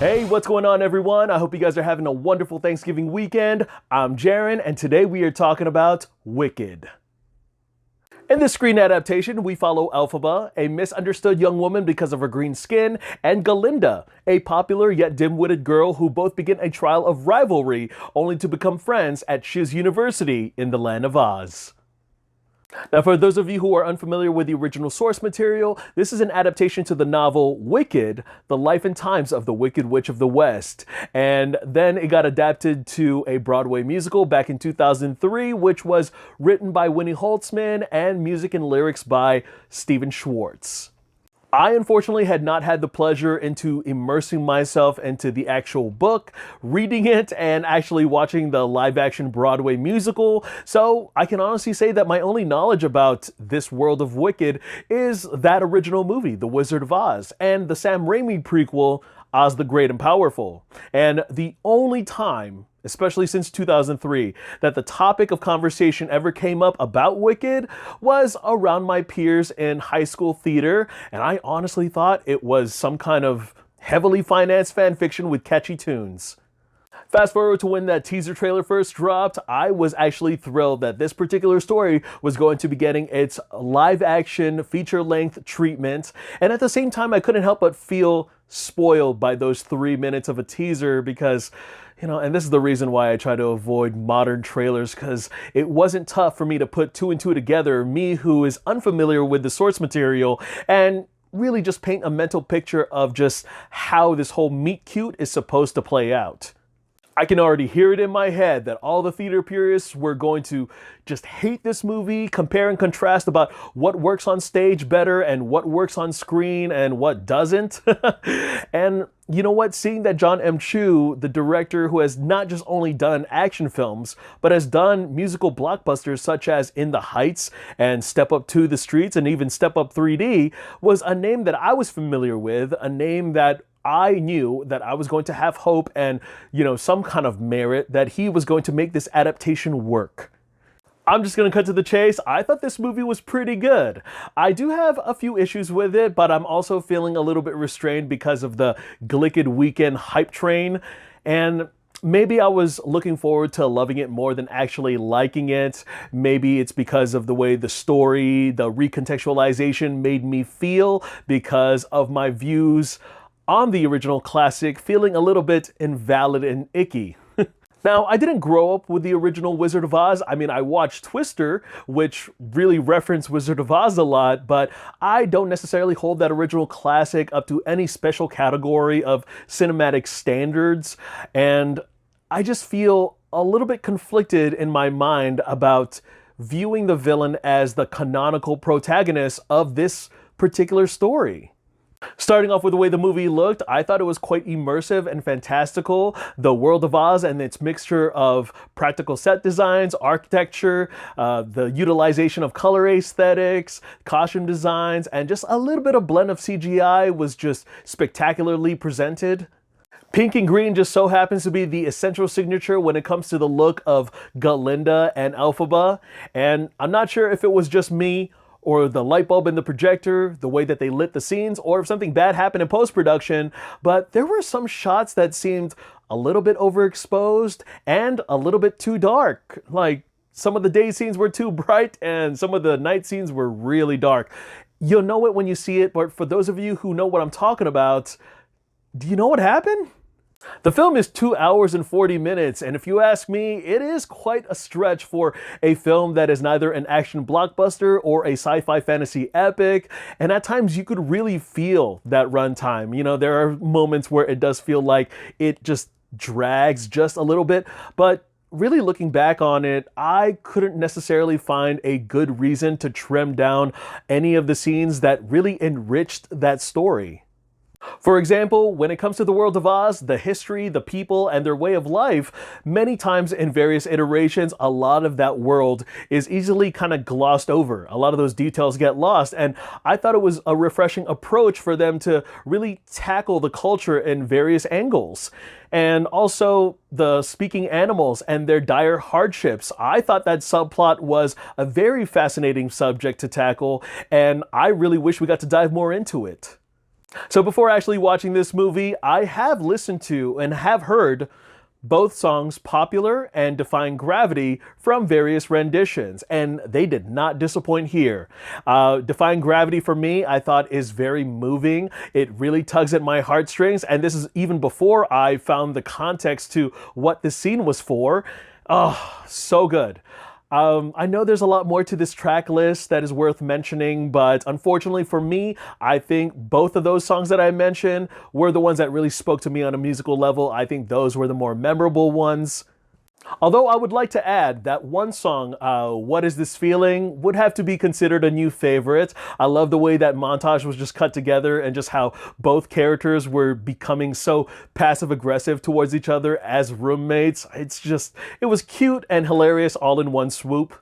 Hey, what's going on, everyone? I hope you guys are having a wonderful Thanksgiving weekend. I'm Jaren, and today we are talking about Wicked. In this screen adaptation, we follow Elphaba, a misunderstood young woman because of her green skin, and Galinda, a popular yet dim-witted girl who both begin a trial of rivalry only to become friends at Shiz University in the Land of Oz. Now, for those of you who are unfamiliar with the original source material, this is an adaptation to the novel Wicked, The Life and Times of the Wicked Witch of the West. And then it got adapted to a Broadway musical back in 2003, which was written by Winnie Holtzman and music and lyrics by Stephen Schwartz. I unfortunately had not had the pleasure into immersing myself into the actual book, reading it, and actually watching the live-action Broadway musical, so I can honestly say that my only knowledge about this world of Wicked is that original movie, The Wizard of Oz, and the Sam Raimi prequel, Oz the Great and Powerful. And the only time, especially since 2003, that the topic of conversation ever came up about Wicked was around my peers in high school theater, and I honestly thought it was some kind of heavily financed fan fiction with catchy tunes. Fast forward to when that teaser trailer first dropped, I was actually thrilled that this particular story was going to be getting its live-action, feature-length treatment, and at the same time I couldn't help but feel spoiled by those 3 minutes of a teaser because, and this is the reason why I try to avoid modern trailers, because it wasn't tough for me to put two and two together, me who is unfamiliar with the source material, and really just paint a mental picture of just how this whole meet cute is supposed to play out. I can already hear it in my head that all the theater purists were going to just hate this movie, compare and contrast about what works on stage better and what works on screen and what doesn't. And you know what? Seeing that John M. Chu, the director who has not just only done action films, but has done musical blockbusters such as In the Heights and Step Up to the Streets and even Step Up 3D, was a name that I was familiar with, a name that I knew that I was going to have hope and, some kind of merit that he was going to make this adaptation work. I'm just going to cut to the chase. I thought this movie was pretty good. I do have a few issues with it, but I'm also feeling a little bit restrained because of the Glicked weekend hype train. And maybe I was looking forward to loving it more than actually liking it. Maybe it's because of the way the story, the recontextualization made me feel because of my views on the original classic, feeling a little bit invalid and icky. Now, I didn't grow up with the original Wizard of Oz. I mean, I watched Twister, which really referenced Wizard of Oz a lot, but I don't necessarily hold that original classic up to any special category of cinematic standards, and I just feel a little bit conflicted in my mind about viewing the villain as the canonical protagonist of this particular story. Starting off with the way the movie looked, I thought it was quite immersive and fantastical. The world of Oz and its mixture of practical set designs, architecture, the utilization of color aesthetics, costume designs, and just a little bit of blend of CGI was just spectacularly presented. Pink and green just so happens to be the essential signature when it comes to the look of Galinda and Elphaba, and I'm not sure if it was just me or the light bulb in the projector, the way that they lit the scenes, or if something bad happened in post-production, but there were some shots that seemed a little bit overexposed and a little bit too dark. Like, some of the day scenes were too bright and some of the night scenes were really dark. You'll know it when you see it, but for those of you who know what I'm talking about, do you know what happened? The film is 2 hours and 40 minutes, and if you ask me, it is quite a stretch for a film that is neither an action blockbuster or a sci-fi fantasy epic, and at times you could really feel that runtime. There are moments where it does feel like it just drags just a little bit, but really looking back on it, I couldn't necessarily find a good reason to trim down any of the scenes that really enriched that story. For example, when it comes to the world of Oz, the history, the people, and their way of life, many times in various iterations, a lot of that world is easily kind of glossed over. A lot of those details get lost, and I thought it was a refreshing approach for them to really tackle the culture in various angles. And also the speaking animals and their dire hardships. I thought that subplot was a very fascinating subject to tackle, and I really wish we got to dive more into it. So before actually watching this movie, I have listened to and have heard both songs Popular and Defying Gravity from various renditions, and they did not disappoint here. Defying Gravity for me, I thought is very moving. It really tugs at my heartstrings, and this is even before I found the context to what the scene was for. Oh, so good. I know there's a lot more to this track list that is worth mentioning, but unfortunately for me, I think both of those songs that I mentioned were the ones that really spoke to me on a musical level. I think those were the more memorable ones. Although I would like to add that one song, What Is This Feeling, would have to be considered a new favorite. I love the way that montage was just cut together and just how both characters were becoming so passive aggressive towards each other as roommates. It was cute and hilarious all in one swoop.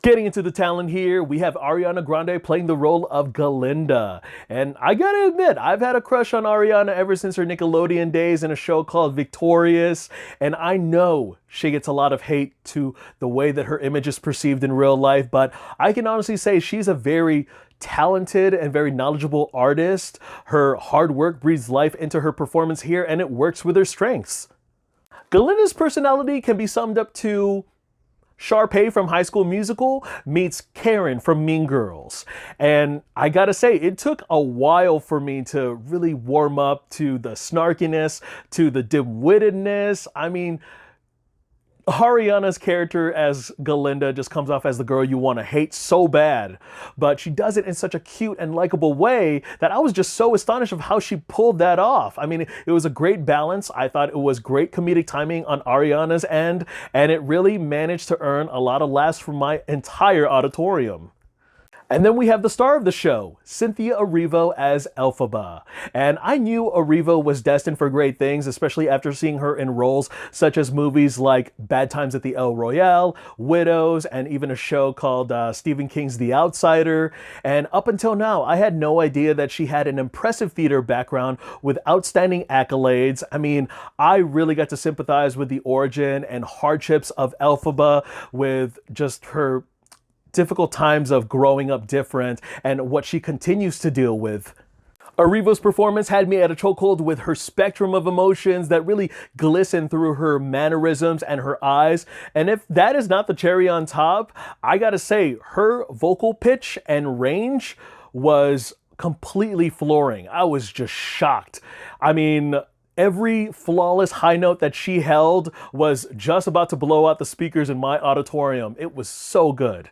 Getting into the talent here, we have Ariana Grande playing the role of Galinda. And I gotta admit, I've had a crush on Ariana ever since her Nickelodeon days in a show called Victorious. And I know she gets a lot of hate to the way that her image is perceived in real life, but I can honestly say she's a very talented and very knowledgeable artist. Her hard work breathes life into her performance here, and it works with her strengths. Galinda's personality can be summed up to Sharpay from High School Musical meets Karen from Mean Girls. And I gotta say, it took a while for me to really warm up to the snarkiness, to the dim-wittedness. I mean, Ariana's character as Galinda just comes off as the girl you want to hate so bad, but she does it in such a cute and likable way that I was just so astonished of how she pulled that off. I mean, it was a great balance. I thought it was great comedic timing on Ariana's end, and it really managed to earn a lot of laughs from my entire auditorium. And then we have the star of the show, Cynthia Erivo as Elphaba. And I knew Erivo was destined for great things, especially after seeing her in roles such as movies like Bad Times at the El Royale, Widows, and even a show called Stephen King's The Outsider. And up until now, I had no idea that she had an impressive theater background with outstanding accolades. I mean, I really got to sympathize with the origin and hardships of Elphaba, with just her difficult times of growing up different and what she continues to deal with. Erivo's performance had me at a chokehold with her spectrum of emotions that really glisten through her mannerisms and her eyes. And if that is not the cherry on top, I gotta say, her vocal pitch and range was completely flooring. I was just shocked. I mean, every flawless high note that she held was just about to blow out the speakers in my auditorium. It was so good.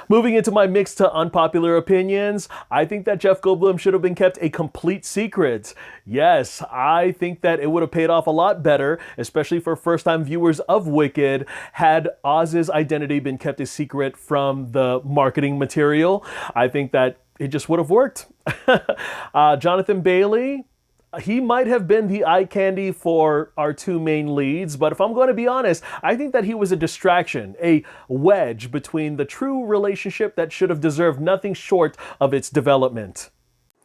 Moving into my mixed to unpopular opinions, I think that Jeff Goldblum should have been kept a complete secret. Yes, I think that it would have paid off a lot better, especially for first-time viewers of Wicked, had Oz's identity been kept a secret from the marketing material. I think that it just would have worked. Jonathan Bailey, he might have been the eye candy for our two main leads, but if I'm going to be honest, I think that he was a distraction, a wedge between the true relationship that should have deserved nothing short of its development.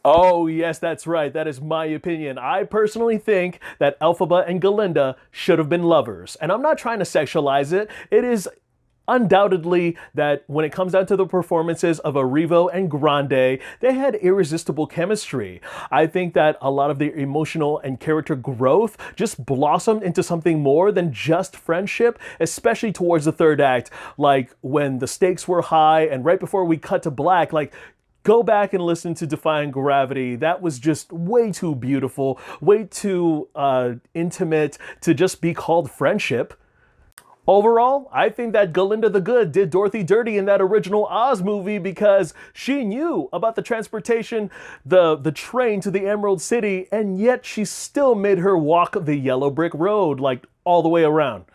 Oh, yes, that's right. That is my opinion. I personally think that Elphaba and Galinda should have been lovers. And I'm not trying to sexualize it. It is undoubtedly that when it comes down to the performances of Erivo and Grande, they had irresistible chemistry. I think that a lot of their emotional and character growth just blossomed into something more than just friendship, especially towards the third act, like when the stakes were high and right before we cut to black, like, go back and listen to Defying Gravity. That was just way too beautiful, way too intimate to just be called friendship. Overall, I think that Galinda the Good did Dorothy dirty in that original Oz movie because she knew about the transportation, the train to the Emerald City, and yet she still made her walk the yellow brick road, like all the way around.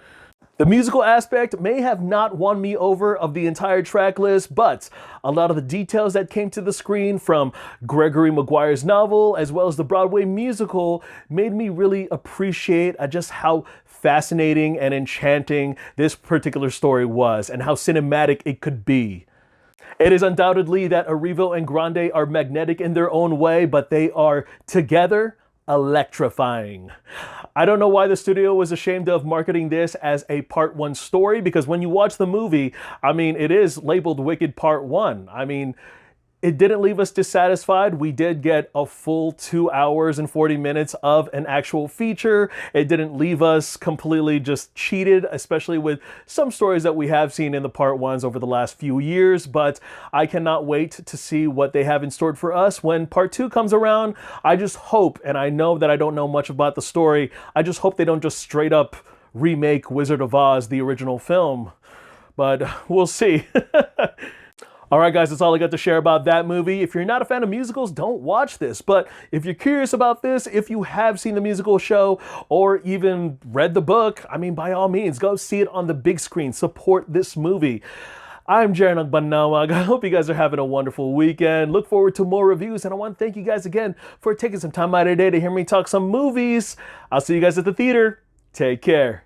The musical aspect may have not won me over of the entire track list, but a lot of the details that came to the screen from Gregory Maguire's novel as well as the Broadway musical made me really appreciate just how fascinating and enchanting this particular story was and how cinematic it could be. It is undoubtedly that Erivo and Grande are magnetic in their own way, but they are together electrifying. I don't know why the studio was ashamed of marketing this as a part 1 story, because when you watch the movie, I mean, it is labeled Wicked Part 1. I mean, it didn't leave us dissatisfied. We did get a full 2 hours and 40 minutes of an actual feature. It didn't leave us completely just cheated, especially with some stories that we have seen in the part ones over the last few years. But I cannot wait to see what they have in store for us when part two comes around. I just hope, and I know that I don't know much about the story, I just hope they don't just straight up remake Wizard of Oz, the original film. But we'll see. All right, guys, that's all I got to share about that movie. If you're not a fan of musicals, don't watch this. But if you're curious about this, if you have seen the musical show or even read the book, I mean, by all means, go see it on the big screen. Support this movie. I'm Jaren Agbanawag. I hope you guys are having a wonderful weekend. Look forward to more reviews. And I want to thank you guys again for taking some time out of your day to hear me talk some movies. I'll see you guys at the theater. Take care.